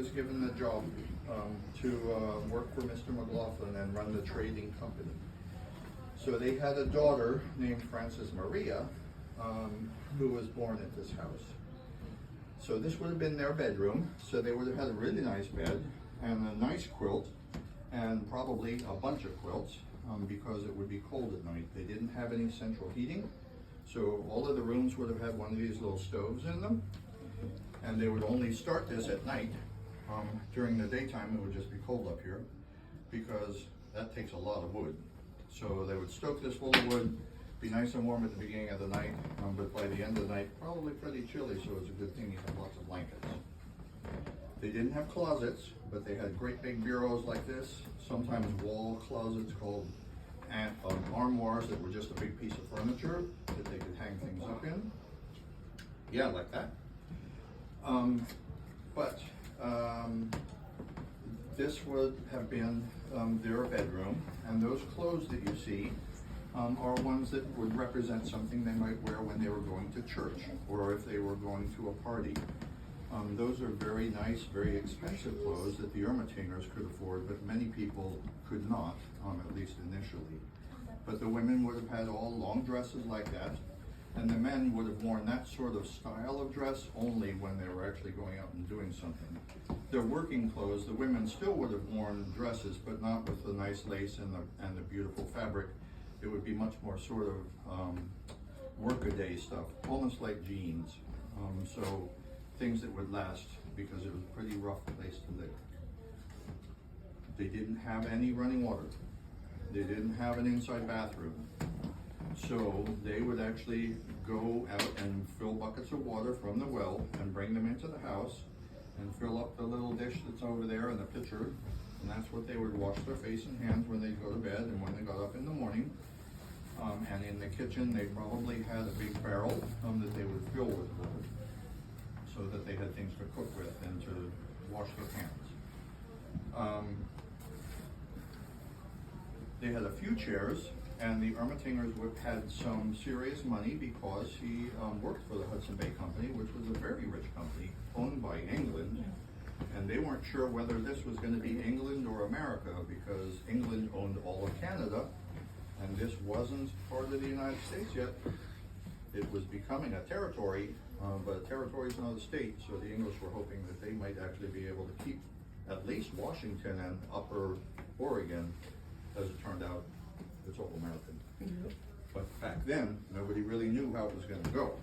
was given the job to work for Mr. McCloskey and run the trading company. So they had a daughter named Frances Maria, who was born at this house. So this would have been their bedroom. So they would have had a really nice bed and a nice quilt and probably a bunch of quilts because it would be cold at night. They didn't have any central heating. So all of the rooms would have had one of these little stoves in them. And they would only start this at night. During the daytime, it would just be cold up here because that takes a lot of wood. So they would stoke this full of wood, be nice and warm at the beginning of the night, but by the end of the night, probably pretty chilly, so it's a good thing you have lots of blankets. They didn't have closets, but they had great big bureaus like this, sometimes wall closets called armoires that were just a big piece of furniture that they could hang things up in. Yeah, like that. This would have been their bedroom, and those clothes that you see are ones that would represent something they might wear when they were going to church or if they were going to a party. Those are very nice, very expensive clothes that the Ermatingers could afford, but many people could not, at least initially. But the women would have had all long dresses like that, and the men would have worn that sort of style of dress only when they were actually going out and doing something. Their working clothes, the women still would have worn dresses, but not with the nice lace and the beautiful fabric. It would be much more sort of workaday stuff, almost like jeans. So things that would last because it was a pretty rough place to live. They didn't have any running water. They didn't have an inside bathroom. So they would actually go out and fill buckets of water from the well and bring them into the house and fill up the little dish that's over there in the pitcher. And that's what they would wash their face and hands when they'd go to bed and when they got up in the morning. And in the kitchen, they probably had a big barrel that they would fill with water so that they had things to cook with and to wash their hands. They had a few chairs, and the Ermatingers had some serious money because he worked for the Hudson Bay Company, which was a very rich company owned by England. And they weren't sure whether this was going to be England or America because England owned all of Canada, and this wasn't part of the United States yet. It was becoming a territory, but a territory is not a state, so the English were hoping that they might actually be able to keep at least Washington and Upper Oregon. As it turned out, it's all American. But back then, nobody really knew how it was going to go.